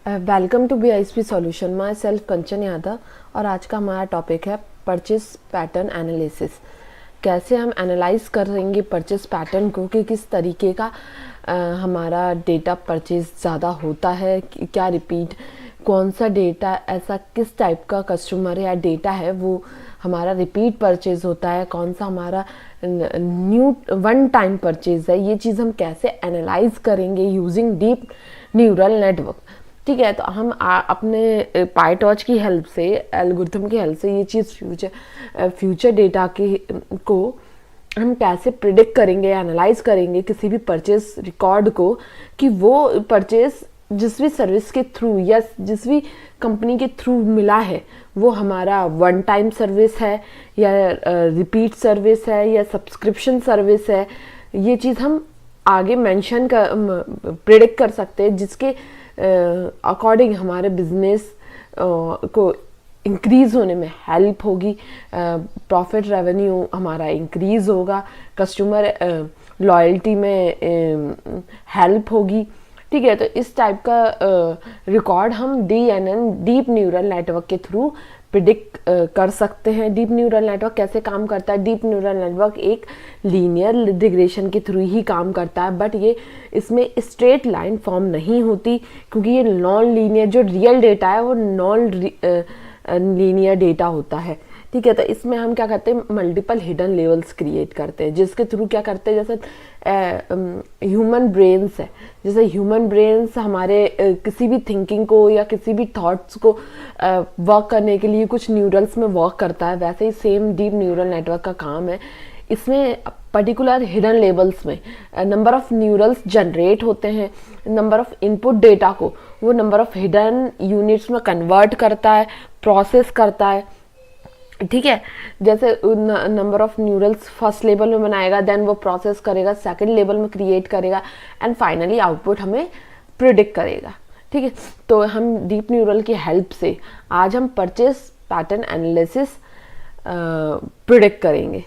Welcome to BISP solution. Myself Kanchan Yadav और आज का हमारा टॉपिक है परचेस पैटर्न एनालिसिस। कैसे हम एनालाइज करेंगे परचेस पैटर्न को कि किस तरीके का हमारा डेटा परचेस ज़्यादा होता है, क्या रिपीट, कौन सा डेटा ऐसा किस टाइप का कस्टमर या डेटा है वो हमारा रिपीट परचेज होता है, कौन सा हमारा न्यू वन टाइम परचेज है। ये चीज़ हम कैसे एनालाइज करेंगे यूजिंग डीप न्यूरल नेटवर्क। ठीक है, तो हम अपने पाइटॉर्च की हेल्प से, एल्गोरिथम की हेल्प से ये चीज़ फ्यूचर डेटा को हम कैसे प्रिडिक्ट करेंगे, एनालाइज करेंगे किसी भी परचेज रिकॉर्ड को कि वो परचेज जिस भी सर्विस के थ्रू या जिस भी कंपनी के थ्रू मिला है वो हमारा वन टाइम सर्विस है या रिपीट सर्विस है या सब्सक्रिप्शन सर्विस है। ये चीज़ हम आगे मेंशन कर प्रिडिक्ट कर सकते हैं, जिसके अकॉर्डिंग हमारे बिजनेस को इंक्रीज होने में हेल्प होगी, प्रॉफिट रेवेन्यू हमारा इंक्रीज होगा, कस्टमर लॉयल्टी में हेल्प होगी। ठीक है, तो इस टाइप का रिकॉर्ड हम DNN डीप न्यूरल नेटवर्क के थ्रू प्रिडिक्ट कर सकते हैं। डीप न्यूरल नेटवर्क कैसे काम करता है? डीप न्यूरल नेटवर्क एक लीनियर रिग्रेशन के थ्रू ही काम करता है, बट ये इसमें स्ट्रेट लाइन फॉर्म नहीं होती क्योंकि ये नॉन लीनियर, जो रियल डेटा है वो नॉन लीनियर डेटा होता है। ठीक है, तो इसमें हम क्या करते हैं, मल्टीपल हिडन लेवल्स क्रिएट करते हैं, जिसके थ्रू क्या करते हैं, जैसे ह्यूमन ब्रेन्स है, जैसे ह्यूमन ब्रेन्स हमारे किसी भी थिंकिंग को या किसी भी थॉट्स को वर्क करने के लिए कुछ न्यूरल्स में वर्क करता है, वैसे ही सेम डीप न्यूरल नेटवर्क का काम है। इसमें पर्टिकुलर हिडन लेवल्स में नंबर ऑफ न्यूरल्स जनरेट होते हैं, नंबर ऑफ इनपुट डेटा को वो नंबर ऑफ हिडन यूनिट्स में कन्वर्ट करता है, प्रोसेस करता है। ठीक है, जैसे नंबर ऑफ न्यूरल्स फर्स्ट लेवल में बनाएगा, देन वो प्रोसेस करेगा, सेकंड लेवल में क्रिएट करेगा एंड फाइनली आउटपुट हमें प्रिडिक्ट करेगा। ठीक है, तो हम डीप न्यूरल की हेल्प से आज हम परचेस पैटर्न एनालिसिस प्रिडिक्ट करेंगे।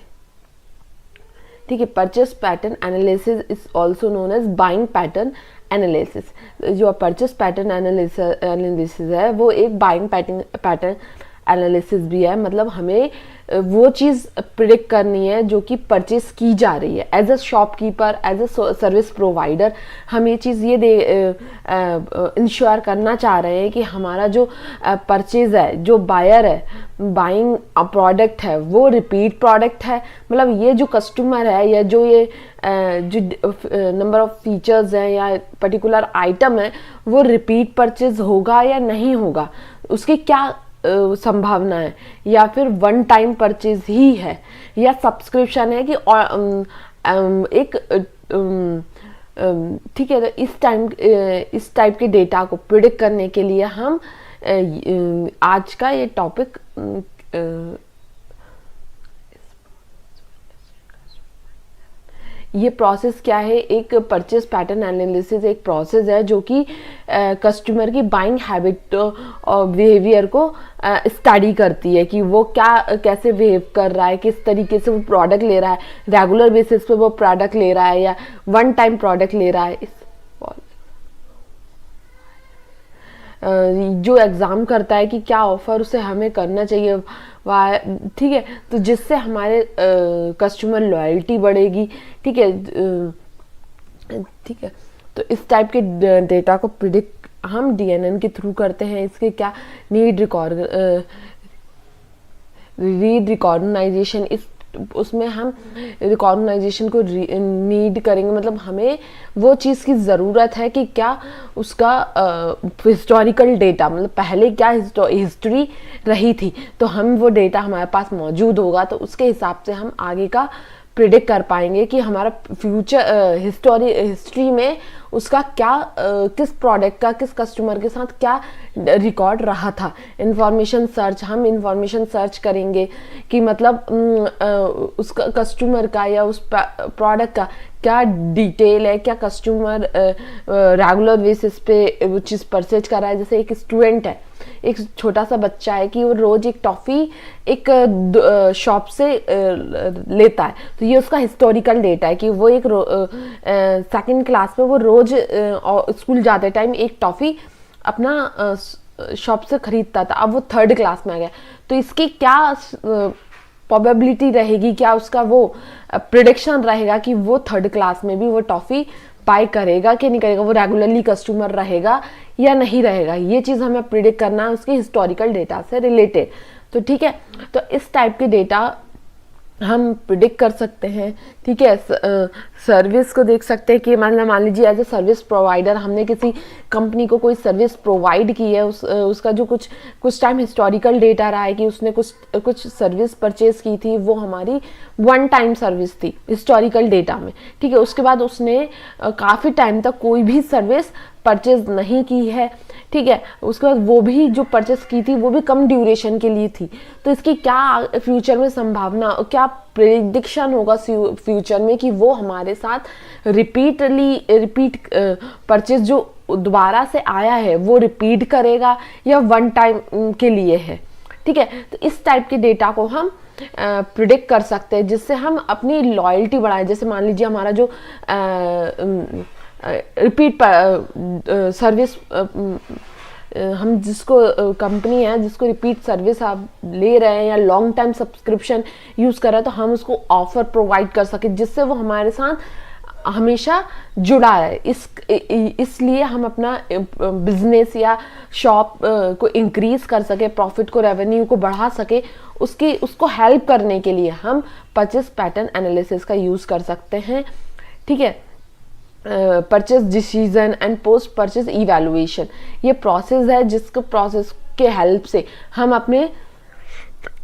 ठीक है, purchase pattern analysis is also known as buying pattern analysis. जो परचेस पैटर्न एनालिसिस है वो एक बाइंग पैटर्न एनालिसिस भी है, मतलब हमें वो चीज़ प्रिडिक्ट करनी है जो कि परचेस की जा रही है। As a shopkeeper, as a service provider हम ये चीज़ ये इंश्योर करना चाह रहे हैं कि हमारा जो परचेज है, जो बायर है, बाइंग प्रोडक्ट है वो रिपीट प्रोडक्ट है, मतलब ये जो कस्टमर है या जो ये जो नंबर ऑफ फीचर्स हैं या पर्टिकुलर आइटम है वो रिपीट परचेज होगा या नहीं होगा, उसकी क्या संभावना है, या फिर वन टाइम परचेज ही है या सब्सक्रिप्शन है कि एक ठीक है। तो इस टाइप के डेटा को प्रिडिक्ट करने के लिए हम आज का ये टॉपिक ये प्रोसेस क्या है, एक परचेस पैटर्न एनालिसिस एक प्रोसेस है जो कि कस्टमर की बाइंग हैबिट और बिहेवियर को स्टडी करती है कि वो क्या कैसे बिहेव कर रहा है, किस तरीके से वो प्रोडक्ट ले रहा है, रेगुलर बेसिस पे वो प्रोडक्ट ले रहा है या वन टाइम प्रोडक्ट ले रहा है। जो एग्ज़ाम करता है कि क्या ऑफर उसे हमें करना चाहिए, वाह। ठीक है, तो जिससे हमारे कस्टमर लॉयल्टी बढ़ेगी। ठीक है, ठीक है, तो इस टाइप के डेटा को प्रिडिक्ट हम DNN के थ्रू करते हैं। इसके क्या रीड रिकॉग्नाइजेशन, इस उसमें हम रिकॉग्नाइजेशन को नीड करेंगे, मतलब हमें वो चीज़ की ज़रूरत है कि क्या उसका हिस्टोरिकल डेटा, मतलब पहले क्या हिस्ट्री रही थी, तो हम वो डेटा हमारे पास मौजूद होगा तो उसके हिसाब से हम आगे का प्रिडिक्ट कर पाएंगे कि हमारा फ्यूचर हिस्ट्री में उसका क्या किस प्रोडक्ट का किस कस्टमर के साथ क्या रिकॉर्ड रहा था। इंफॉर्मेशन सर्च, हम इंफॉर्मेशन सर्च करेंगे कि मतलब उसका कस्टमर का या उस प्रोडक्ट का क्या डिटेल है, क्या कस्टमर रेगुलर बेसिस पे वो चीज़ परचेज कर रहा है। जैसे एक स्टूडेंट है, एक छोटा सा बच्चा है कि वो रोज एक टॉफ़ी एक शॉप से लेता है, तो ये उसका हिस्टोरिकल डेटा है कि वो एक सेकंड क्लास में वो रोज स्कूल जाते टाइम एक टॉफ़ी अपना शॉप से खरीदता था, अब वो थर्ड क्लास में आ गया, तो इसकी क्या प्रोबेबिलिटी रहेगी, क्या उसका वो प्रिडिक्शन रहेगा कि वो थर्ड क्लास में भी वो टॉफ़ी बाय करेगा कि नहीं करेगा, वो रेगुलरली कस्टमर रहेगा या नहीं रहेगा, ये चीज़ हमें प्रिडिक्ट करना है उसके हिस्टोरिकल डेटा से रिलेटेड। तो ठीक है, तो इस टाइप के डेटा हम प्रिडिक्ट कर सकते हैं। ठीक है, सर्विस को देख सकते हैं कि मान लीजिए एज ए सर्विस प्रोवाइडर हमने किसी कंपनी को कोई सर्विस प्रोवाइड की है, उसका जो कुछ टाइम हिस्टोरिकल डेटा रहा है कि उसने कुछ सर्विस परचेज की थी, वो हमारी वन टाइम सर्विस थी हिस्टोरिकल डेटा में। ठीक है, उसके बाद उसने काफ़ी टाइम तक कोई भी सर्विस परचेज नहीं की है। ठीक है, उसके बाद वो भी जो परचेस की थी वो भी कम ड्यूरेशन के लिए थी, तो इसकी क्या फ्यूचर में संभावना, क्या प्रेडिक्शन होगा फ्यूचर में कि वो हमारे साथ रिपीट परचेस जो दोबारा से आया है वो रिपीट करेगा या वन टाइम के लिए है। ठीक है, तो इस टाइप के डेटा को हम प्रिडिक्ट कर सकते हैं, जिससे हम अपनी लॉयल्टी बढ़ाएं। जैसे मान लीजिए हमारा जो रिपीट सर्विस, हम जिसको कंपनी है जिसको रिपीट सर्विस आप ले रहे हैं या लॉन्ग टाइम सब्सक्रिप्शन यूज़ कर रहे हैं, तो हम उसको ऑफर प्रोवाइड कर सके जिससे वो हमारे साथ हमेशा जुड़ा है। इसलिए हम अपना बिजनेस या शॉप को इंक्रीज कर सके, प्रॉफिट को, रेवेन्यू को बढ़ा सके, उसको हेल्प करने के लिए हम परचेस पैटर्न एनालिसिस का यूज़ कर सकते हैं। ठीक है, purchase decision and post purchase evaluation, ये प्रोसेस है जिसको प्रोसेस के हेल्प से हम अपने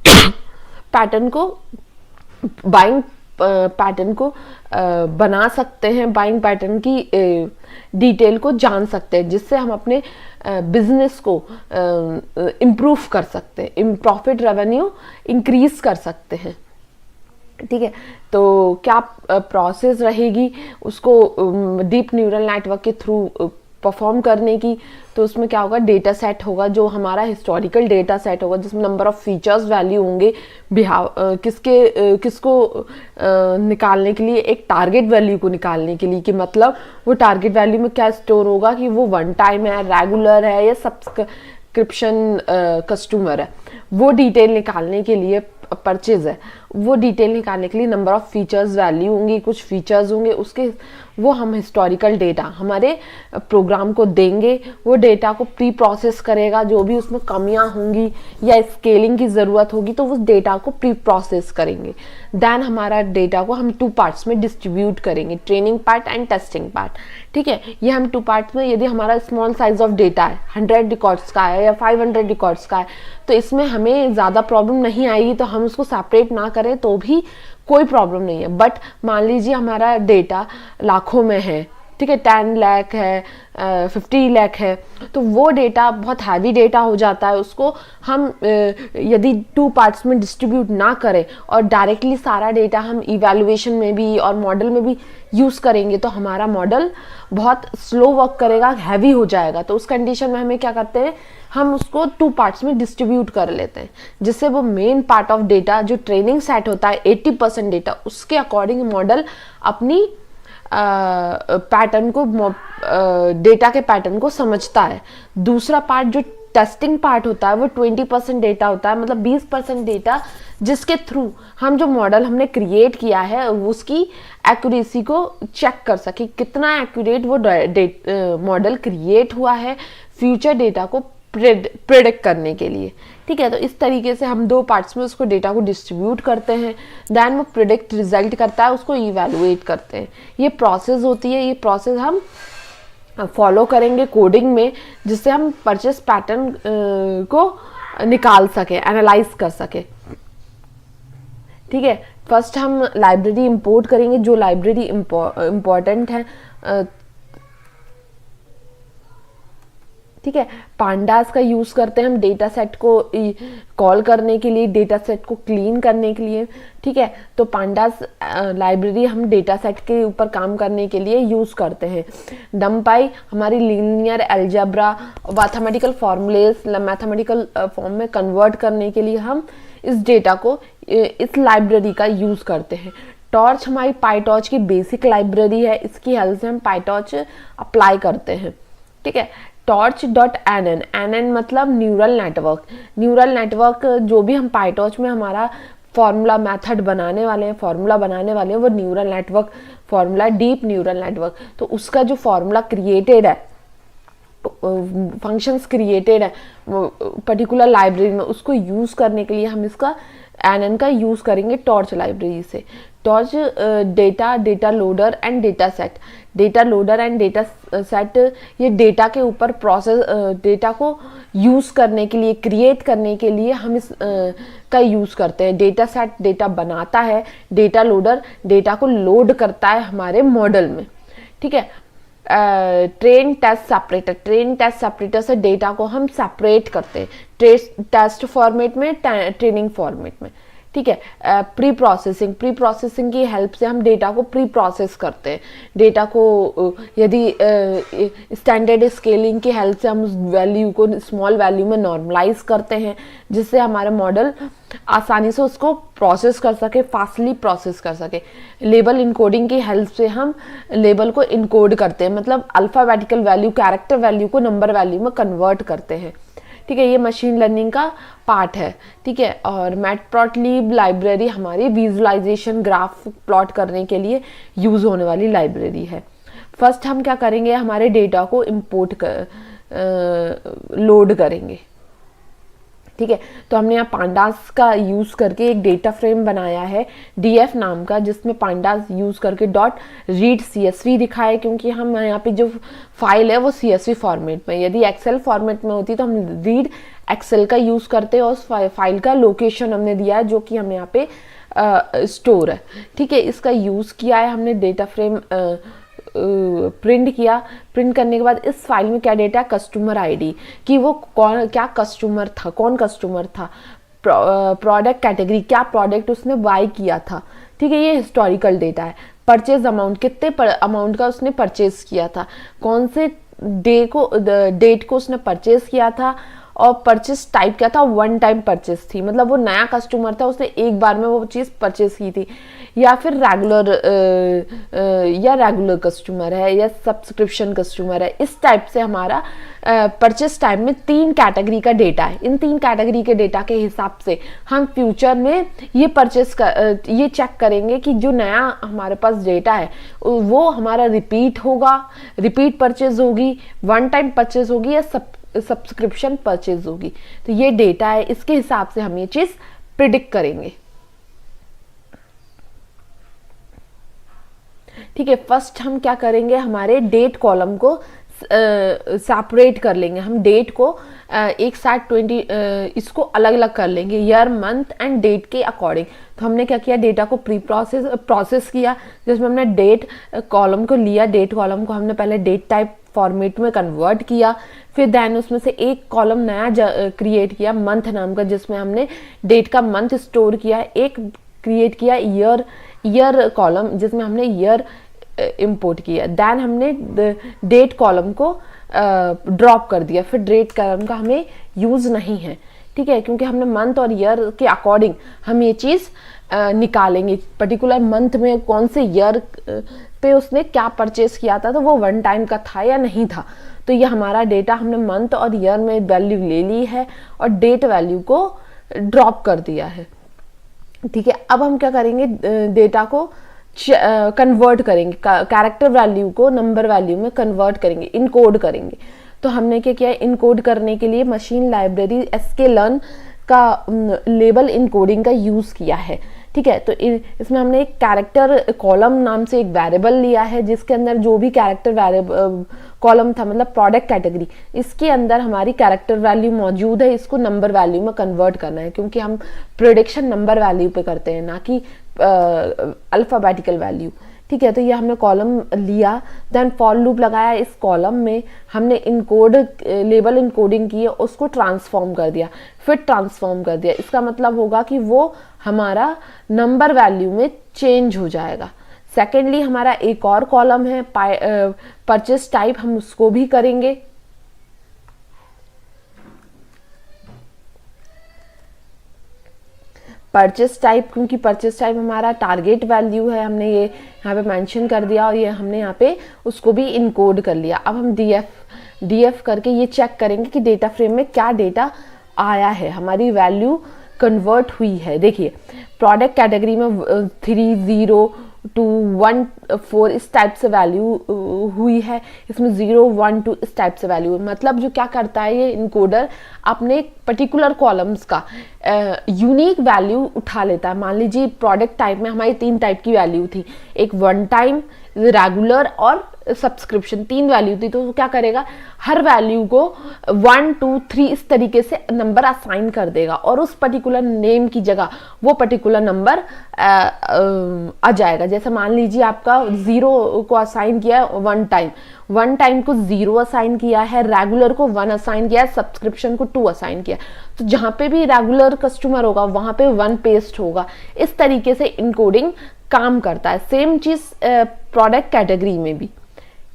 पैटर्न को, बाइंग पैटर्न को बना सकते हैं, बाइंग पैटर्न की डिटेल को जान सकते हैं, जिससे हम अपने बिजनेस को इम्प्रूव कर सकते हैं, प्रॉफिट रेवेन्यू इंक्रीज कर सकते हैं। ठीक है, तो क्या प्रोसेस रहेगी उसको डीप न्यूरल नेटवर्क के थ्रू परफॉर्म करने की, तो उसमें क्या होगा, डेटा सेट होगा जो हमारा हिस्टोरिकल डेटा सेट होगा, जिसमें नंबर ऑफ फीचर्स वैल्यू होंगे, किसको निकालने के लिए, एक टारगेट वैल्यू को निकालने के लिए, कि मतलब वो टारगेट वैल्यू में क्या स्टोर होगा कि वो वन टाइम है, रेगुलर है या सब्सक्रिप्शन कस्टमर है, वो डिटेल निकालने के लिए परचेज है, वो डिटेल निकालने के लिए नंबर ऑफ फीचर्स वैल्यू होंगी, कुछ फीचर्स होंगे उसके, वो हम हिस्टोरिकल डेटा हमारे प्रोग्राम को देंगे, वो डेटा को प्री प्रोसेस करेगा, जो भी उसमें कमियां होंगी या स्केलिंग की ज़रूरत होगी तो उस डेटा को प्री प्रोसेस करेंगे। देन हमारा डेटा को हम 2 पार्ट्स में डिस्ट्रीब्यूट करेंगे, training part and testing part. ठीक है, ये हम 2 पार्ट्स में, यदि हमारा स्मॉल साइज ऑफ डेटा है, 100 रिकॉर्ड्स का है या 500 रिकॉर्ड्स का है, तो इसमें हमें ज़्यादा प्रॉब्लम नहीं आएगी, तो हम उसको सेपरेट ना करें तो भी कोई प्रॉब्लम नहीं है। बट मान लीजिए हमारा डेटा लाखों में है, ठीक है, 10 लाख है, 50 लाख है, तो वो डेटा बहुत हैवी डेटा हो जाता है, उसको हम यदि 2 पार्ट्स में डिस्ट्रीब्यूट ना करें और डायरेक्टली सारा डेटा हम इवैल्यूएशन में भी और मॉडल में भी यूज़ करेंगे तो हमारा मॉडल बहुत स्लो वर्क करेगा, हैवी हो जाएगा। तो उस कंडीशन में हमें क्या करते हैं, हम उसको 2 पार्ट्स में डिस्ट्रीब्यूट कर लेते हैं, जिससे वो मेन पार्ट ऑफ डेटा जो ट्रेनिंग सेट होता है 80% डेटा, उसके अकॉर्डिंग मॉडल अपनी पैटर्न को, डेटा के पैटर्न को समझता है। दूसरा पार्ट जो टेस्टिंग पार्ट होता है वो 20% डेटा होता है, मतलब 20% डेटा जिसके थ्रू हम जो मॉडल हमने क्रिएट किया है उसकी एक्यूरेसी को चेक कर सके, कितना एक्यूरेट वो मॉडल क्रिएट हुआ है फ्यूचर डेटा को प्रेडिक्ट करने के लिए। ठीक है, तो इस तरीके से हम 2 पार्ट्स में उसको डेटा को डिस्ट्रीब्यूट करते हैं, देन वो प्रेडिक्ट रिजल्ट करता है, उसको इवैल्यूएट करते हैं। ये प्रोसेस होती है, ये प्रोसेस हम फॉलो करेंगे कोडिंग में, जिससे हम परचेस पैटर्न को निकाल सके, एनालाइज कर सके। ठीक है, फर्स्ट हम लाइब्रेरी इंपोर्ट करेंगे, जो लाइब्रेरी इम्पोर्टेंट है। ठीक है, पांडास का यूज़ करते हैं हम डेटा सेट को कॉल करने के लिए, डेटा सेट को क्लीन करने के लिए। ठीक है, तो पांडास लाइब्रेरी हम डेटा सेट के ऊपर काम करने के लिए यूज़ करते हैं। डम्पाई हमारी linear algebra, mathematical formulas mathematical form में कन्वर्ट करने के लिए हम इस डेटा को, इस लाइब्रेरी का यूज़ करते हैं। टॉर्च हमारी पाईटॉर्च की बेसिक लाइब्रेरी है, इसकी हेल्प से हम पाईटॉर्च अप्लाई करते हैं। ठीक है, टॉर्च डॉट एन मतलब न्यूरल नेटवर्क। न्यूरल नेटवर्क जो भी हम पाईटॉर्च में हमारा फॉर्मूला मेथड बनाने वाले हैं, फॉर्मूला बनाने वाले हैं, वो neural network formula, deep neural network. तो उसका जो फॉर्मूला क्रिएटेड है, फंक्शंस क्रिएटेड है पर्टिकुलर लाइब्रेरी में, उसको यूज़ करने के लिए हम इसका एन का यूज़ करेंगे टॉर्च लाइब्रेरी से। Torch data loader and data set. Data loader and data set ये डेटा के ऊपर प्रोसेस, डेटा को यूज़ करने के लिए, क्रिएट करने के लिए हम इस का यूज़ करते हैं। डेटा सेट डेटा बनाता है, डेटा लोडर डेटा को लोड करता है हमारे मॉडल में, ठीक है। ट्रेन टेस्ट सेपरेटर से डेटा को हम सेपरेट करते हैं, टेस्ट फॉर्मेट में, ट्रेनिंग फॉर्मेट में, ठीक है। प्री प्रोसेसिंग की हेल्प से हम डेटा को प्री प्रोसेस करते हैं। डेटा को यदि स्टैंडर्ड स्केलिंग की हेल्प से हम उस वैल्यू को स्मॉल वैल्यू में नॉर्मलाइज करते हैं, जिससे हमारा मॉडल आसानी से उसको प्रोसेस कर सके, फास्टली प्रोसेस कर सके। लेबल इनकोडिंग की हेल्प से हम लेबल को इनकोड करते हैं, मतलब अल्फ़ाबेटिकल वैल्यू, कैरेक्टर वैल्यू को नंबर वैल्यू में कन्वर्ट करते हैं, ठीक है। ये मशीन लर्निंग का पार्ट है, ठीक है। और मैटप्लॉटलिब लाइब्रेरी हमारी विजुअलाइजेशन, ग्राफ प्लॉट करने के लिए यूज़ होने वाली लाइब्रेरी है। फर्स्ट हम क्या करेंगे, हमारे डेटा को लोड करेंगे, ठीक है। तो हमने यहाँ पांडास का यूज़ करके एक डेटा फ्रेम बनाया है डीएफ नाम का, जिसमें पांडास यूज़ करके डॉट रीड CSV दिखा है, क्योंकि हम यहाँ पे जो फाइल है वो CSV फॉर्मेट में, यदि एक्सेल फॉर्मेट में होती तो हम रीड एक्सेल का यूज़ करते हैं, और उस फाइल का लोकेशन हमने दिया है जो कि हम यहाँ पे स्टोर है, ठीक है। इसका यूज़ किया है हमने, डेटा फ्रेम प्रिंट किया। प्रिंट करने के बाद इस फाइल में क्या डेटा, कस्टमर आईडी, कि वो कौन, क्या कस्टमर था, कौन कस्टमर था, प्रोडक्ट कैटेगरी, क्या प्रोडक्ट उसने बाय किया था, ठीक है। ये हिस्टोरिकल डेटा है। परचेज अमाउंट, कितने अमाउंट का उसने परचेज किया था, कौन से डेट को उसने परचेज किया था, और परचेज टाइप क्या था, वन टाइम परचेज थी, मतलब वो नया कस्टमर था, उसने एक बार में वो चीज़ परचेज की थी, या फिर रेगुलर कस्टमर है, या सब्सक्रिप्शन कस्टमर है। इस टाइप से हमारा परचेज टाइप में 3 कैटेगरी का डेटा है। इन 3 कैटेगरी के डेटा के हिसाब से हम फ्यूचर में ये ये चेक करेंगे कि जो नया हमारे पास डेटा है वो हमारा रिपीट होगा, रिपीट परचेज होगी, वन टाइम परचेज होगी, या सब्सक्रिप्शन परचेज होगी। तो ये डेटा है, इसके हिसाब से हम ये चीज प्रिडिक्ट करेंगे, ठीक है। फर्स्ट हम क्या करेंगे, हमारे डेट कॉलम को सेपरेट कर लेंगे। हम डेट को एक साथ 20 इसको अलग अलग कर लेंगे, ईयर, मंथ एंड डेट के अकॉर्डिंग। तो हमने क्या किया, डेटा को प्रोसेस किया, जिसमें हमने डेट कॉलम को लिया। डेट कॉलम को हमने पहले डेट टाइप फॉर्मेट में कन्वर्ट किया, फिर देन उसमें से एक कॉलम नया क्रिएट किया मंथ नाम का, जिसमें हमने डेट का मंथ स्टोर किया। एक क्रिएट किया ईयर कॉलम, जिसमें हमने ईयर इंपोर्ट किया। देन हमने डेट कॉलम को ड्रॉप कर दिया, फिर डेट कॉलम का हमें यूज नहीं है, ठीक है, क्योंकि हमने मंथ और ईयर के अकॉर्डिंग हम ये चीज़ निकालेंगे। पर्टिकुलर मंथ में कौन से ईयर पे उसने क्या परचेस किया था, तो वो वन टाइम का था या नहीं था। तो ये हमारा डेटा हमने मंथ और ईयर में वैल्यू ले ली है और डेट वैल्यू को ड्रॉप कर दिया है, ठीक है। अब हम क्या करेंगे, डेटा को कन्वर्ट करेंगे, कैरेक्टर वैल्यू को नंबर वैल्यू में कन्वर्ट करेंगे, इनकोड करेंगे। तो हमने क्या किया, इनकोड करने के लिए मशीन लाइब्रेरी sklearn का लेबल इनकोडिंग का यूज किया है, ठीक है। तो इसमें हमने एक कैरेक्टर कॉलम नाम से एक वेरिएबल लिया है, जिसके अंदर जो भी कैरेक्टर वेरिएबल कॉलम था, मतलब प्रोडक्ट कैटेगरी, इसके अंदर हमारी कैरेक्टर वैल्यू मौजूद है। इसको नंबर वैल्यू में कन्वर्ट करना है, क्योंकि हम प्रेडिक्शन नंबर वैल्यू पे करते हैं, ना कि अल्फाबेटिकल वैल्यू, ठीक है। तो ये हमने कॉलम लिया, देन फॉर लूप लगाया। इस कॉलम में हमने इनकोड लेबल इनकोडिंग की है, उसको ट्रांसफॉर्म कर दिया, फिर ट्रांसफॉर्म कर दिया। इसका मतलब होगा कि वो हमारा नंबर वैल्यू में चेंज हो जाएगा। सेकेंडली हमारा एक और कॉलम है परचेस टाइप, हम उसको भी करेंगे। परचेस टाइप, क्योंकि परचेस टाइप हमारा टारगेट वैल्यू है, हमने ये यहाँ पे मेंशन कर दिया, और ये हमने यहाँ पे उसको भी इनकोड कर लिया। अब हम डीएफ df करके ये चेक करेंगे कि डेटा फ्रेम में क्या डेटा आया है, हमारी वैल्यू कन्वर्ट हुई है। देखिए प्रोडक्ट कैटेगरी में 3, 0 to 1, 4 इस टाइप से वैल्यू हुई है, इसमें 0, 1, 2 इस टाइप से वैल्यू है। मतलब जो क्या करता है ये इनकोडर अपने पर्टिकुलर कॉलम्स का यूनिक वैल्यू उठा लेता है। मान लीजिए प्रोडक्ट टाइप में हमारी 3 टाइप की वैल्यू थी, एक वन टाइम, रेगुलर और सब्सक्रिप्शन, 3 वैल्यू थी। तो क्या करेगा, हर वैल्यू को 1, 2, 3 इस तरीके से नंबर असाइन कर देगा और उस पर्टिकुलर नेम की जगह वो पर्टिकुलर नंबर आ जाएगा। जैसे मान लीजिए आपका 0 को असाइन किया है वन टाइम को 0 असाइन किया है, रेगुलर को 1 असाइन किया है, सब्सक्रिप्शन को 2 असाइन किया। तो जहां पे भी रेगुलर कस्टमर होगा वहां पे 1 पेस्ट होगा। इस तरीके से इनकोडिंग काम करता है। सेम चीज प्रोडक्ट कैटेगरी में भी,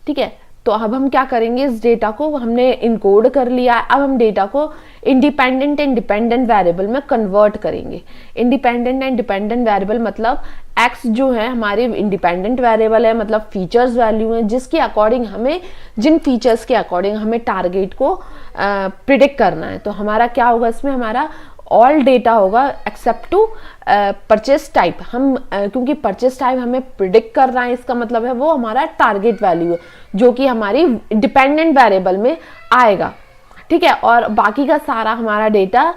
ठीक है। तो अब हम क्या करेंगे, इस डेटा को हमने इनकोड कर लिया, अब हम डेटा को इंडिपेंडेंट एंड डिपेंडेंट वेरिएबल में कन्वर्ट करेंगे। इंडिपेंडेंट एंड डिपेंडेंट वेरिएबल मतलब x जो है हमारे इंडिपेंडेंट वेरिएबल है, मतलब फीचर्स वैल्यू है जिसके अकॉर्डिंग हमें, जिन फीचर्स के अकॉर्डिंग हमें टारगेट को प्रिडिक्ट करना है। तो हमारा क्या होगा, इसमें हमारा ऑल डेटा होगा एक्सेप्ट टू परचेस टाइप। हम क्योंकि परचेस टाइप हमें प्रिडिक्ट कर रहा है, इसका मतलब है वो हमारा टारगेट वैल्यू है जो कि हमारी डिपेंडेंट वेरिएबल में आएगा, ठीक है। और बाकी का सारा हमारा डेटा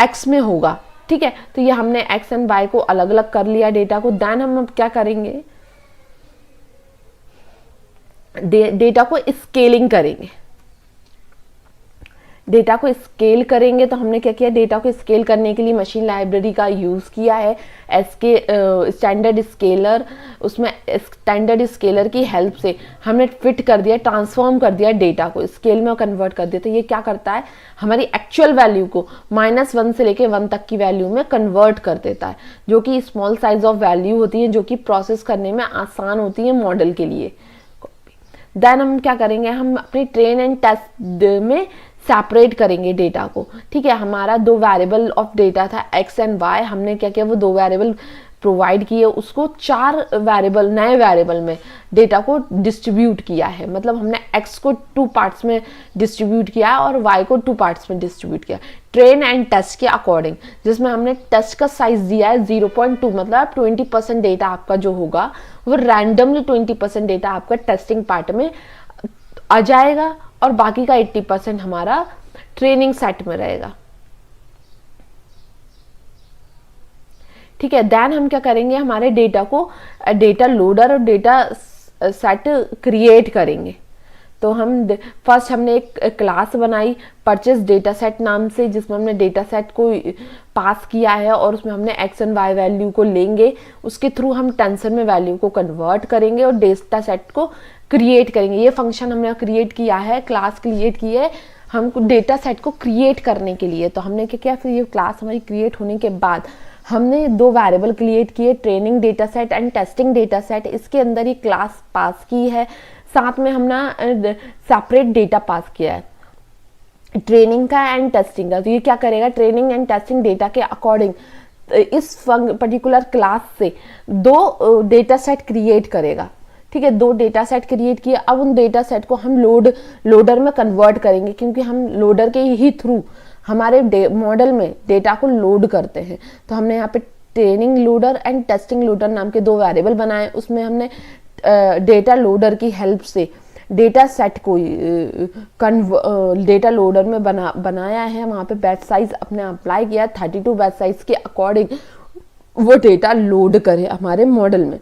एक्स में होगा, ठीक है। तो ये हमने एक्स एंड वाई को अलग अलग कर लिया डेटा को। देन हम अब क्या करेंगे, डेटा को स्केलिंग करेंगे। डेटा को स्केल करेंगे तो हमने क्या किया, डेटा को स्केल करने के लिए मशीन लाइब्रेरी का यूज़ किया है, स्टैंडर्ड स्केलर। उसमें स्टैंडर्ड स्केलर की हेल्प से हमने फिट कर दिया, ट्रांसफॉर्म कर दिया डेटा को, स्केल में कन्वर्ट कर दिया। तो ये क्या करता है, हमारी एक्चुअल वैल्यू को -1 से लेके 1 तक की वैल्यू में कन्वर्ट कर देता है, जो कि स्मॉल साइज ऑफ वैल्यू होती है, जो कि प्रोसेस करने में आसान होती है मॉडल के लिए। देन हम क्या करेंगे, हम अपनी ट्रेन एंड टेस्ट में सेपरेट करेंगे डेटा को, ठीक है। हमारा 2 वेरिएबल ऑफ डेटा था x एंड y, हमने क्या किया, वो 2 वेरिएबल प्रोवाइड किए, उसको 4 वेरिएबल, नए वेरिएबल में डेटा को डिस्ट्रीब्यूट किया है। मतलब हमने x को 2 पार्ट्स में डिस्ट्रीब्यूट किया और y को 2 पार्ट्स में डिस्ट्रीब्यूट किया, ट्रेन एंड टेस्ट के अकॉर्डिंग, जिसमें हमने टेस्ट का साइज दिया है 0.2, मतलब 20% डेटा आपका जो होगा वो रैंडमली 20% डेटा आपका टेस्टिंग पार्ट में आ जाएगा और बाकी का 80% हमारा ट्रेनिंग सेट में रहेगा, ठीक है। देन हम क्या करेंगे, हमारे डेटा को डेटा लोडर और डेटा सेट क्रिएट करेंगे। तो हम फर्स्ट हमने एक क्लास बनाई परचेस डेटा सेट नाम से, जिसमें हमने डेटा सेट को पास किया है और उसमें हमने एक्स एंड वाई वैल्यू को लेंगे, उसके थ्रू हम टेंसर में वैल्यू को कन्वर्ट करेंगे और डेटा सेट को क्रिएट करेंगे। ये फंक्शन हमने क्रिएट किया है, क्लास क्रिएट की है हमको डेटा सेट को क्रिएट करने के लिए। तो हमने क्या किया, फिर ये क्लास हमारी क्रिएट होने के बाद हमने 2 वेरिएबल क्रिएट किए, training data set and testing data set. इसके अंदर ही क्लास पास की है, साथ में हमने सेपरेट डेटा पास किया है ट्रेनिंग का एंड टेस्टिंग का। तो ये क्या करेगा, ट्रेनिंग एंड टेस्टिंग डेटा के अकॉर्डिंग इस पर्टिकुलर क्लास से 2 डेटा सेट क्रिएट करेगा, ठीक है। 2 डेटा सेट क्रिएट किए, अब उन डेटा सेट को हम लोडर में कन्वर्ट करेंगे, क्योंकि हम लोडर के ही थ्रू हमारे मॉडल में डेटा को लोड करते हैं। तो हमने यहाँ पे training loader and testing loader नाम के 2 वेरिएबल बनाए। उसमें हमने डेटा लोडर की हेल्प से डेटा सेट को डेटा लोडर में बनाया है। वहाँ पे बैच साइज अपने अप्लाई किया, 32 बैच साइज के अकॉर्डिंग वो डेटा लोड करे हमारे मॉडल में,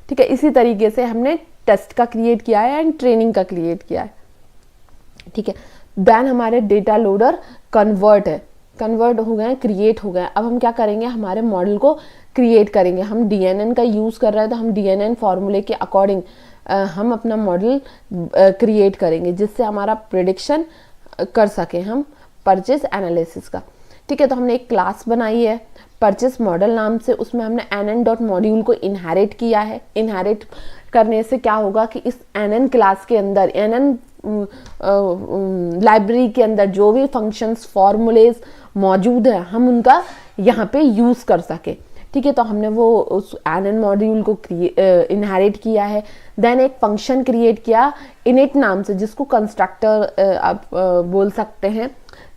ठीक है। इसी तरीके से हमने टेस्ट का क्रिएट किया है एंड ट्रेनिंग का क्रिएट किया है, ठीक है। देन हमारे डेटा लोडर कन्वर्ट हो गए, क्रिएट हो गए। अब हम क्या करेंगे, हमारे मॉडल को क्रिएट करेंगे। हम DNN का यूज़ कर रहे हैं, तो हम DNN फॉर्मूले के अकॉर्डिंग हम अपना मॉडल क्रिएट करेंगे, जिससे हमारा प्रेडिक्शन कर सके हम परचेस एनालिसिस का, ठीक है। तो हमने एक क्लास बनाई है परचेस मॉडल नाम से, उसमें हमने nn.module को इनहेरिट किया है। इनहेरिट करने से क्या होगा कि इस nn क्लास के अंदर, nn लाइब्रेरी के अंदर जो भी फंक्शंस फॉर्मूलेज मौजूद है हम उनका यहाँ पे यूज़ कर सके, ठीक है, तो हमने वो उस एनएन मॉड्यूल को इनहेरिट किया है। देन एक फंक्शन क्रिएट किया इनिट नाम से, जिसको कंस्ट्रक्टर आप बोल सकते हैं,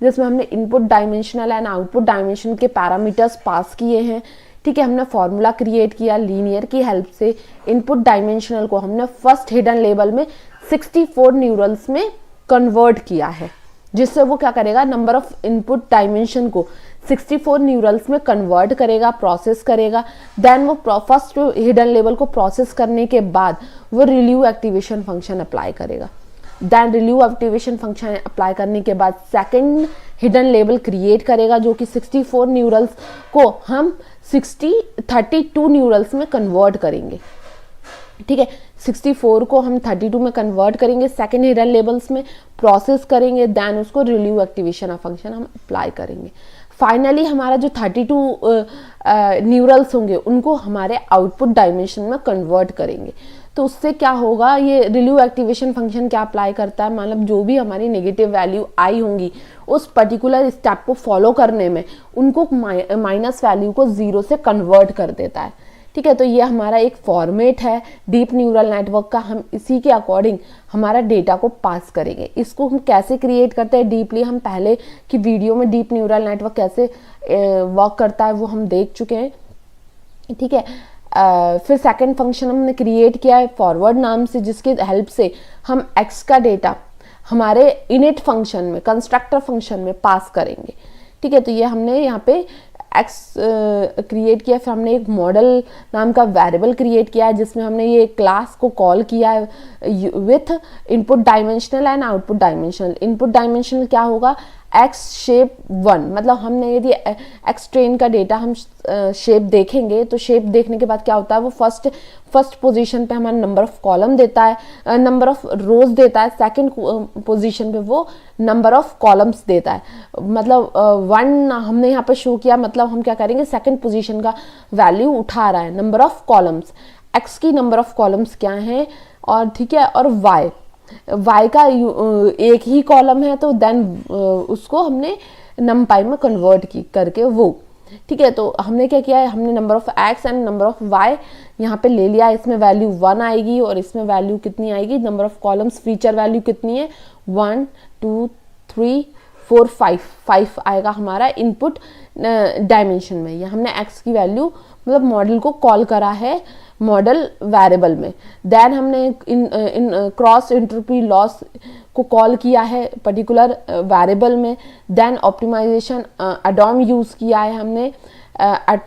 जिसमें हमने input dimensional and output dimension के पैरामीटर्स पास किए हैं। ठीक है, हमने फॉर्मूला क्रिएट किया लीनियर की हेल्प से। इनपुट डायमेंशनल को हमने फर्स्ट हिडन लेवल में 64 न्यूरल्स में कन्वर्ट किया है, जिससे वो क्या करेगा, नंबर ऑफ इनपुट डायमेंशन को 64 न्यूरल्स में कन्वर्ट करेगा, प्रोसेस करेगा। देन वो फर्स्ट हिडन लेवल को प्रोसेस करने के बाद वो रिलीव एक्टिवेशन फंक्शन अप्लाई करेगा। Then ReLU activation function apply करने के बाद सेकंड हिडन लेवल क्रिएट करेगा, जो कि 64 न्यूरल्स को हम 32 न्यूरल्स में कन्वर्ट करेंगे। ठीक है, 64 को हम 32 में कन्वर्ट करेंगे, सेकंड हिडन लेवल्स में प्रोसेस करेंगे, देन उसको रिलीव एक्टिवेशन फंक्शन हम अप्लाई करेंगे। फाइनली हमारा जो 32 न्यूरल्स होंगे उनको हमारे आउटपुट डायमेंशन में कन्वर्ट करेंगे। तो उससे क्या होगा, ये रिलीव एक्टिवेशन फंक्शन क्या अप्लाई करता है, मतलब जो भी हमारी नेगेटिव वैल्यू आई होंगी उस पर्टिकुलर स्टेप को फॉलो करने में उनको माइनस वैल्यू को 0 से कन्वर्ट कर देता है। ठीक है, तो ये हमारा एक फॉर्मेट है डीप न्यूरल नेटवर्क का। हम इसी के अकॉर्डिंग हमारा डेटा को पास करेंगे। इसको हम कैसे क्रिएट करते हैं डीपली, हम पहले की वीडियो में डीप न्यूरल नेटवर्क कैसे वर्क करता है वो हम देख चुके हैं। ठीक है, फिर सेकंड फंक्शन हमने क्रिएट किया है फॉरवर्ड नाम से, जिसके हेल्प से हम एक्स का डेटा हमारे इनिट फंक्शन में, कंस्ट्रक्टर फंक्शन में पास करेंगे। ठीक है, तो ये हमने यहाँ पे एक्स क्रिएट किया। फिर हमने एक मॉडल नाम का वेरिएबल क्रिएट किया है, जिसमें हमने ये क्लास को कॉल किया है with input dimensional and output dimensional. Input dimensional क्या होगा, एक्स शेप 1, मतलब हमने यदि एक्स ट्रेन का डेटा हम शेप देखेंगे तो शेप देखने के बाद क्या होता है, वो फर्स्ट पोजीशन पे हमारा नंबर ऑफ कॉलम देता है, नंबर ऑफ रोज देता है। सेकंड पोजीशन पे वो नंबर ऑफ कॉलम्स देता है। मतलब 1 हमने यहाँ पे शो किया, मतलब हम क्या करेंगे, सेकंड पोजीशन का वैल्यू उठा रहा है, नंबर ऑफ कॉलम्स। एक्स की नंबर ऑफ कॉलम्स क्या है, और ठीक है, और वाई का एक ही कॉलम है, तो देन उसको हमने नमपाई में कन्वर्ट करके वो। ठीक है, तो हमने क्या किया है, हमने number of x and number of y यहाँ पे ले लिया। इसमें वैल्यू 1 आएगी और इसमें वैल्यू कितनी आएगी, number of columns feature value कितनी है, 1 2 3 4 5 आएगा हमारा इनपुट डायमेंशन में। या हमने एक्स की वैल्यू मतलब मॉडल को कॉल करा है मॉडल वेरिएबल में। देन हमने इन क्रॉस एंट्रोपी लॉस को कॉल किया है पर्टिकुलर वेरिएबल में। देन ऑप्टिमाइजेशन अडोम यूज किया है हमने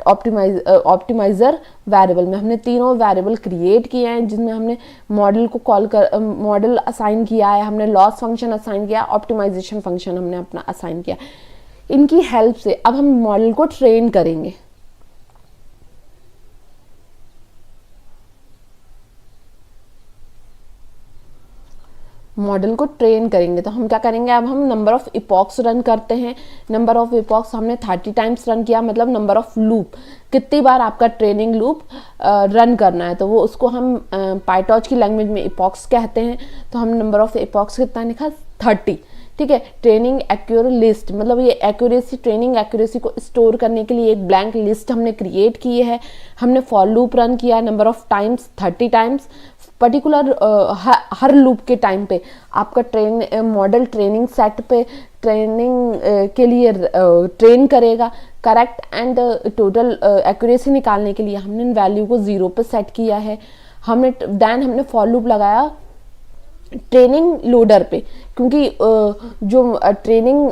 ऑप्टिमाइजर वेरिएबल में। हमने तीनों वेरिएबल क्रिएट किए हैं, जिनमें हमने मॉडल को कॉल कर मॉडल असाइन किया है, हमने लॉस फंक्शन असाइन किया, ऑप्टिमाइजेशन फंक्शन हमने अपना असाइन किया। इनकी हेल्प से अब हम मॉडल को ट्रेन करेंगे। मॉडल को ट्रेन करेंगे तो हम क्या करेंगे, अब हम नंबर ऑफ इपॉक्स रन करते हैं। नंबर ऑफ इपॉक्स हमने 30 टाइम्स रन किया, मतलब नंबर ऑफ लूप, कितनी बार आपका ट्रेनिंग लूप रन करना है, तो वो उसको हम पाइटॉर्च की लैंग्वेज में इपॉक्स कहते हैं। तो हम नंबर ऑफ इपॉक्स कितना लिखा, 30। ठीक है, ट्रेनिंग एक्यूरेट लिस्ट, मतलब ये एक्यूरेसी, ट्रेनिंग एक्यूरेसी को स्टोर करने के लिए एक ब्लैंक लिस्ट हमने क्रिएट की है। हमने फॉर लूप रन किया number of times, 30 times. Particular her loop के टाइम पे आपका मॉडल ट्रेनिंग सेट पे ट्रेनिंग के लिए ट्रेन करेगा। करेक्ट एंड टोटल एक्यूरेसी निकालने के लिए हमने वैल्यू को 0 पे सेट किया है। हमने फॉर लूप लगाया ट्रेनिंग लोडर पे, क्योंकि जो ट्रेनिंग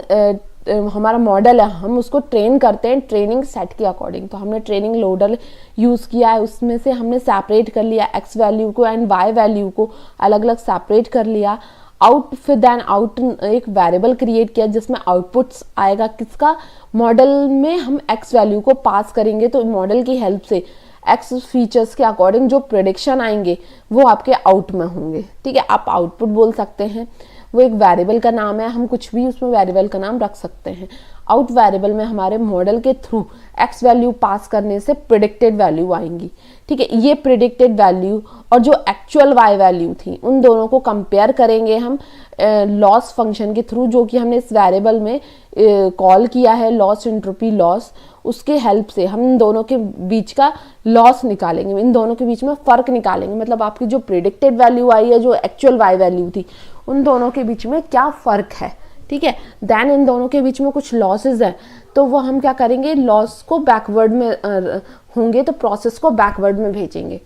हमारा मॉडल है हम उसको ट्रेन करते हैं ट्रेनिंग सेट के अकॉर्डिंग। तो हमने ट्रेनिंग लोडर यूज़ किया है, उसमें से हमने सेपरेट कर लिया एक्स वैल्यू को एंड वाई वैल्यू को अलग अलग सेपरेट कर लिया। फिर देन आउट एक वेरिएबल क्रिएट किया जिसमें आउटपुट्स आएगा किसका, मॉडल में हम एक्स वैल्यू को पास करेंगे। तो मॉडल की हेल्प से एक्स फीचर्स के अकॉर्डिंग जो प्रेडिक्शन आएंगे वो आपके आउट में होंगे। ठीक है, आप आउटपुट बोल सकते हैं। वो एक वेरिएबल का नाम है, हम कुछ भी उसमें वेरिएबल का नाम रख सकते हैं। आउट वेरिएबल में हमारे मॉडल के थ्रू एक्स वैल्यू पास करने से प्रिडिक्टेड वैल्यू आएंगी, ठीक है। ये प्रिडिक्टेड वैल्यू और जो एक्चुअल वाई वैल्यू थी उन दोनों को कंपेयर करेंगे हम लॉस फंक्शन के थ्रू, जो कि हमने इस वेरिएबल में कॉल किया है, लॉस एंट्रोपी लॉस। उसके हेल्प से हम इन दोनों के बीच का लॉस निकालेंगे, इन दोनों के बीच में फ़र्क निकालेंगे, मतलब आपकी जो प्रिडिक्टेड वैल्यू आई है, जो एक्चुअल वाई वैल्यू थी, उन दोनों के बीच में क्या फ़र्क है, ठीक है। देन इन दोनों के बीच में कुछ लॉसेज है, तो वो हम क्या करेंगे, लॉस को बैकवर्ड में होंगे तो प्रोसेस को बैकवर्ड में भेजेंगे।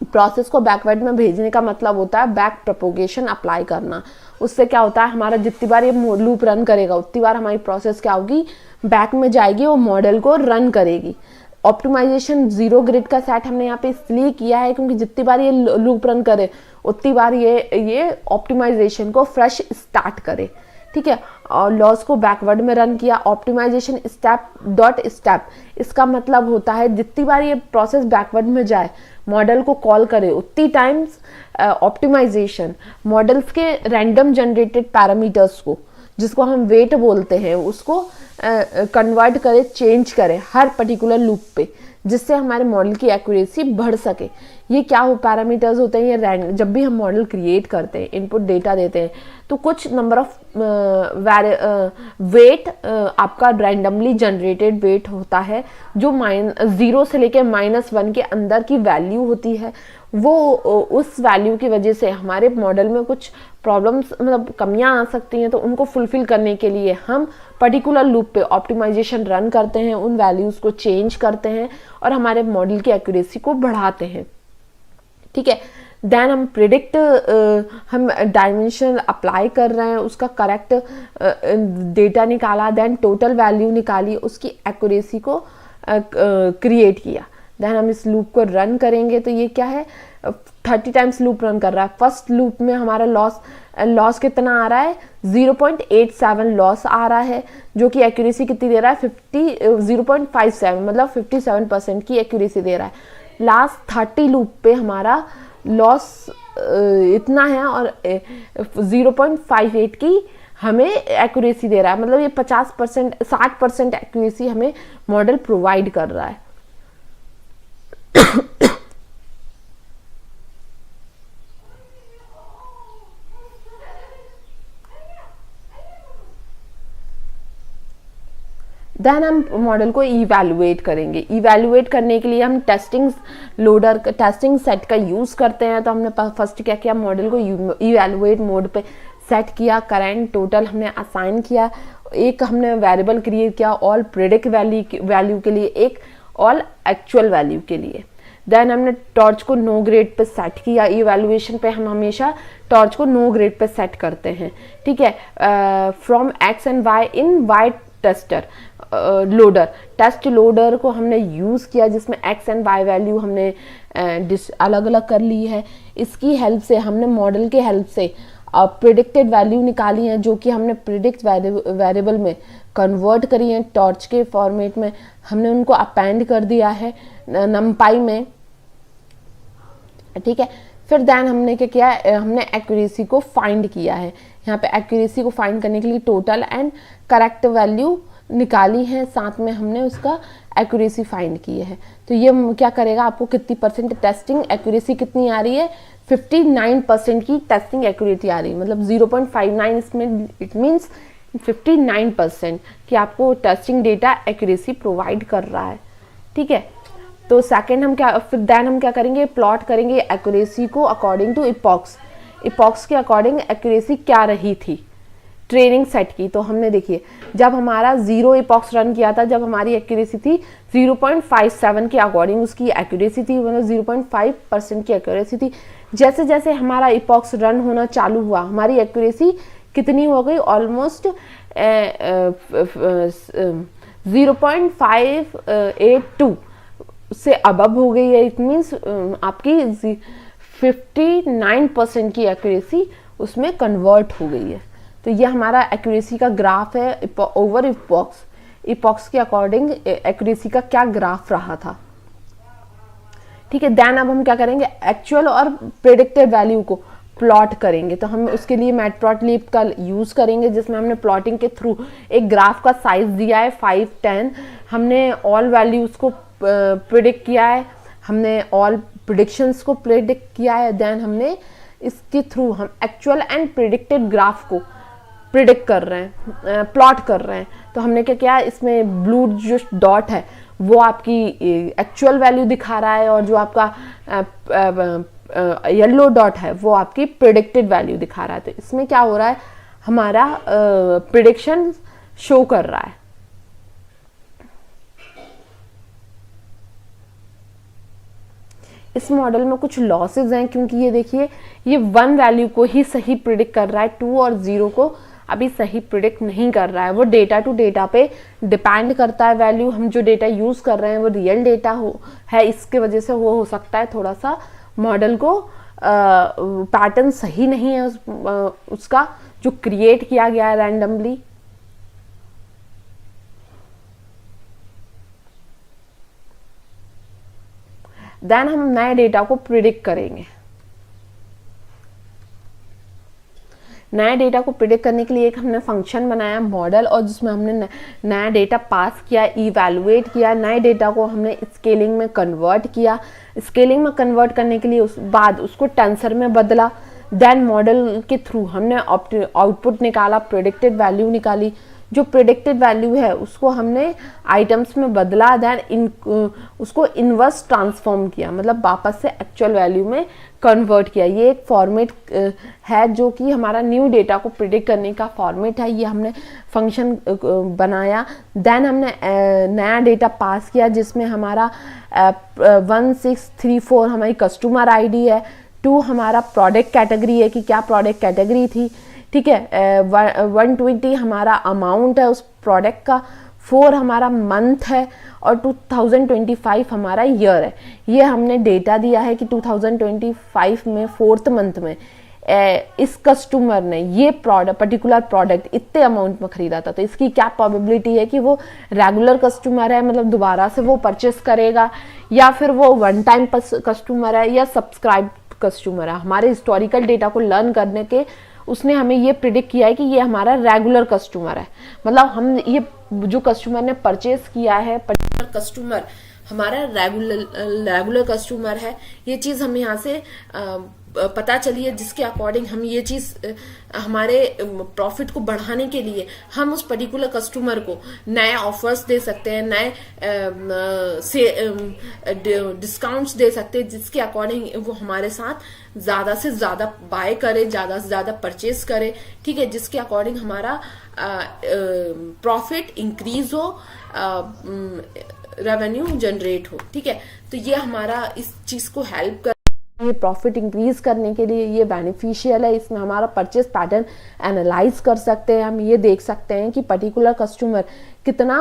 प्रोसेस को बैकवर्ड में भेजने का मतलब होता है बैक प्रोपोगेशन अप्लाई करना। उससे क्या होता है, हमारा जितनी बार ये लूप रन करेगा उतनी बार हमारी प्रोसेस क्या होगी, बैक में जाएगी और मॉडल को रन करेगी। ऑप्टिमाइजेशन जीरो ग्रिड का सेट हमने यहाँ पे इसलिए किया है क्योंकि जितनी बार ये लूप रन करे उतनी बार ये ऑप्टिमाइजेशन को फ्रेश स्टार्ट करे, ठीक है। और लॉस को बैकवर्ड में रन किया, ऑप्टिमाइजेशन स्टेप डॉट स्टेप, इसका मतलब होता है जितनी बार ये प्रोसेस बैकवर्ड में जाए, मॉडल को कॉल करे, उतनी टाइम्स ऑप्टिमाइजेशन मॉडल्स के रैंडम जनरेटेड पैरामीटर्स को, जिसको हम वेट बोलते हैं, उसको कन्वर्ट करे, चेंज करे हर पर्टिकुलर लूप पे, जिससे हमारे मॉडल की एक्यूरेसी बढ़ सके। ये क्या हो पैरामीटर्स होते हैं, ये जब भी हम मॉडल क्रिएट करते हैं, इनपुट डेटा देते हैं, तो कुछ नंबर ऑफ वेट आपका रैंडमली जनरेटेड वेट होता है, जो -0 से लेके -1 के अंदर की वैल्यू होती है। वो उस वैल्यू की वजह से हमारे मॉडल में कुछ प्रॉब्लम्स, मतलब कमियां आ सकती हैं, तो उनको फुलफिल करने के लिए हम पर्टिकुलर लूप पे ऑप्टिमाइजेशन रन करते हैं, उन वैल्यूज़ को चेंज करते हैं और हमारे मॉडल की एक्यूरेसी को बढ़ाते हैं, ठीक है। देन हम प्रिडिक्ट, हम डायमेंशन अप्लाई कर रहे हैं, उसका करेक्ट डेटा निकाला, देन टोटल वैल्यू निकाली, उसकी एक्यूरेसी को क्रिएट किया। देन हम इस लूप को रन करेंगे, तो ये क्या है, 30 टाइम्स लूप रन कर रहा है। फर्स्ट लूप में हमारा लॉस कितना आ रहा है, 0.87 लॉस आ रहा है, जो कि एक्यूरेसी कितनी दे रहा है, 0.57, मतलब 57% की एक्यूरेसी दे रहा है। लास्ट 30 लूप पे हमारा लॉस इतना है और 0.58 की हमें एक्यूरेसी दे रहा है, मतलब ये 50% 60% एक्यूरेसी हमें मॉडल प्रोवाइड कर रहा है। देन हम मॉडल को इवैल्यूएट करेंगे। इवैल्यूएट करने के लिए हम टेस्टिंग सेट का यूज़ करते हैं। तो हमने फर्स्ट क्या किया, मॉडल को इवैल्यूएट मोड पे सेट किया, करंट टोटल हमने असाइन किया, एक हमने वेरिएबल क्रिएट किया ऑल प्रेडिक्ट वैल्यू के लिए, एक ऑल एक्चुअल वैल्यू के लिए। देन हमने टॉर्च को नो ग्रेड पे सेट किया। इवैल्यूएशन पे हम हमेशा टॉर्च को नो ग्रेड पे सेट करते हैं, ठीक है। From x and y in y tester loader, test loader को हमने यूज़ किया, जिसमें एक्स एंड वाई वैल्यू हमने अलग अलग कर ली है। इसकी हेल्प से हमने मॉडल के हेल्प से प्रिडिक्टेड वैल्यू निकाली है, जो कि हमने प्रिडिक्ट वेरिएबल में कन्वर्ट करी है, टॉर्च के फॉर्मेट में हमने उनको अपेंड कर दिया है नमपाई में, ठीक है। फिर देन हमने क्या किया, हमने एक्यूरेसी को फाइंड किया है। यहाँ पे एक्यूरेसी को फाइंड करने के लिए टोटल एंड करेक्ट वैल्यू निकाली है, साथ में हमने उसका एक्यूरेसी फाइंड की है। तो ये क्या करेगा, आपको कितनी परसेंट टेस्टिंग एक्यूरेसी कितनी आ रही है, 59% की टेस्टिंग एक्यूरेसी आ रही है, मतलब 0.59 इसमें इट मीन्स 59% कि आपको टेस्टिंग डेटा एक्यूरेसी प्रोवाइड कर रहा है, ठीक है। तो सेकंड हम क्या, फिर देन हम क्या करेंगे, प्लॉट करेंगे एक्यूरेसी को अकॉर्डिंग टू इपॉक्स के अकॉर्डिंग एक्यूरेसी क्या रही थी ट्रेनिंग सेट की। तो हमने देखिए, जब हमारा 0 इपॉक्स रन किया था, जब हमारी एक्यूरेसी थी 0.57 के अकॉर्डिंग उसकी एक्यूरेसी थी, मतलब 0.5% की एक्यूरेसी थी। जैसे जैसे हमारा इपॉक्स रन होना चालू हुआ, हमारी एक्यूरेसी कितनी हो गई, ऑलमोस्ट 0.582 से अबव हो गई है। इट मीन्स आपकी 59% की एक्यूरेसी उसमें कन्वर्ट हो गई है। तो ये हमारा एक्यूरेसी का ग्राफ है ओवर इपॉक्स के अकॉर्डिंग एक्यूरेसी का क्या ग्राफ रहा था, ठीक है। देन अब हम क्या करेंगे, एक्चुअल और प्रेडिक्टेड वैल्यू को प्लॉट करेंगे। तो हम उसके लिए मैटप्लॉटलिब का यूज़ करेंगे, जिसमें हमने प्लॉटिंग के थ्रू एक ग्राफ का साइज दिया है 5, 10, हमने ऑल वैल्यूज़ को प्रिडिक्ट किया है, हमने ऑल प्रिडिक्शंस को प्रिडिक्ट किया है, देन हमने इसके थ्रू हम एक्चुअल एंड प्रिडिक्टेड ग्राफ को प्रिडिक्ट कर रहे हैं, प्लॉट कर रहे हैं। तो हमने क्या किया, इसमें ब्लू जो डॉट है वो आपकी एक्चुअल वैल्यू दिखा रहा है, और जो आपका येलो डॉट है वो आपकी प्रिडिक्टेड वैल्यू दिखा रहा है। तो इसमें क्या हो रहा है, हमारा प्रिडिक्शन शो कर रहा है। इस मॉडल में कुछ लॉसेज हैं, क्योंकि ये देखिए ये 1 वैल्यू को ही सही प्रिडिक्ट कर रहा है, 2 और 0 को अभी सही प्रिडिक्ट नहीं कर रहा है। वो डेटा टू डेटा पे डिपेंड करता है वैल्यू। हम जो डेटा यूज़ कर रहे हैं वो रियल डेटा है, इसके वजह से वो हो सकता है थोड़ा सा मॉडल को पैटर्न सही नहीं है उसका जो क्रिएट किया गया है रैंडमली। देन हम नए डेटा को प्रिडिक्ट करेंगे। नया डेटा को प्रिडिक्ट करने के लिए एक हमने फंक्शन बनाया मॉडल, और जिसमें हमने नया डेटा पास किया, इवैल्यूएट किया, नए डेटा को हमने स्केलिंग में कन्वर्ट किया। स्केलिंग में कन्वर्ट करने के लिए उस बाद उसको टेंसर में बदला। देन मॉडल के थ्रू हमने आउटपुट निकाला, प्रिडिक्टेड वैल्यू निकाली। जो प्रिडिक्टेड वैल्यू है उसको हमने आइटम्स में बदला, देन उसको इनवर्स ट्रांसफॉर्म किया, मतलब वापस से एक्चुअल वैल्यू में कन्वर्ट किया। ये एक फॉर्मेट है जो कि हमारा न्यू डेटा को प्रिडिक्ट करने का फॉर्मेट है। ये हमने फंक्शन बनाया। देन हमने नया डेटा पास किया, जिसमें हमारा 1634 हमारी कस्टमर आईडी है, 2 हमारा प्रोडक्ट कैटेगरी है कि क्या प्रोडक्ट कैटेगरी थी, ठीक है, 120 हमारा अमाउंट है उस प्रोडक्ट का, 4 हमारा मंथ है, और 2025 हमारा ईयर है। ये हमने डेटा दिया है कि 2025 में 4th मंथ में इस कस्टमर ने ये पर्टिकुलर प्रोडक्ट इतने अमाउंट में खरीदा था। तो इसकी क्या प्रोबेबिलिटी है कि वो रेगुलर कस्टमर है, मतलब दोबारा से वो परचेस करेगा, या फिर वो वन टाइम कस्टमर है, या सब्सक्राइब कस्टमर है। हमारे हिस्टोरिकल डेटा को लर्न करने के उसने हमें ये प्रिडिक्ट किया है कि ये हमारा रेगुलर कस्टमर है, मतलब हम ये जो कस्टमर ने परचेस किया है, पर्टिकुलर कस्टमर हमारा रेगुलर कस्टमर है। ये चीज़ हम यहाँ से पता चली है, जिसके अकॉर्डिंग हम ये चीज़ हमारे प्रॉफिट को बढ़ाने के लिए हम उस पर्टिकुलर कस्टमर को नए ऑफर्स दे सकते हैं, नए डिस्काउंट्स दे सकते हैं, जिसके अकॉर्डिंग वो हमारे साथ ज़्यादा से ज़्यादा बाय करे, ज़्यादा से ज़्यादा परचेज करे, ठीक है, जिसके अकॉर्डिंग हमारा प्रॉफिट इंक्रीज हो, रेवेन्यू जनरेट हो, ठीक है। तो ये हमारा इस चीज़ को हेल्प कर, ये प्रॉफिट इंक्रीज करने के लिए ये बेनिफिशियल है। इसमें हमारा परचेस पैटर्न एनालाइज कर सकते हैं, हम ये देख सकते हैं कि पर्टिकुलर कस्टमर कितना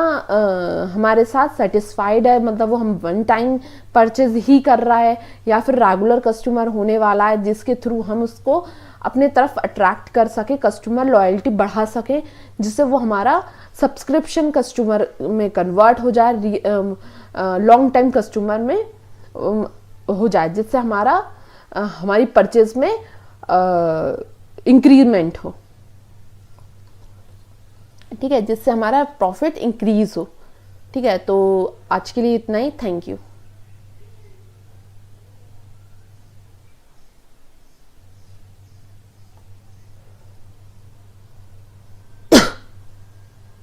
हमारे साथ सेटिस्फाइड है, मतलब वो हम वन टाइम परचेज ही कर रहा है या फिर रेगुलर कस्टमर होने वाला है, जिसके थ्रू हम उसको अपने तरफ अट्रैक्ट कर सके, कस्टमर लॉयल्टी बढ़ा सके, जिससे वो हमारा सब्सक्रिप्शन कस्टमर में कन्वर्ट हो जाए, लॉन्ग टाइम कस्टमर में हो जाए, जिससे हमारी परचेज में इंक्रीमेंट हो, ठीक है, जिससे हमारा प्रॉफिट इंक्रीज हो, ठीक है। तो आज के लिए इतना ही, थैंक यू।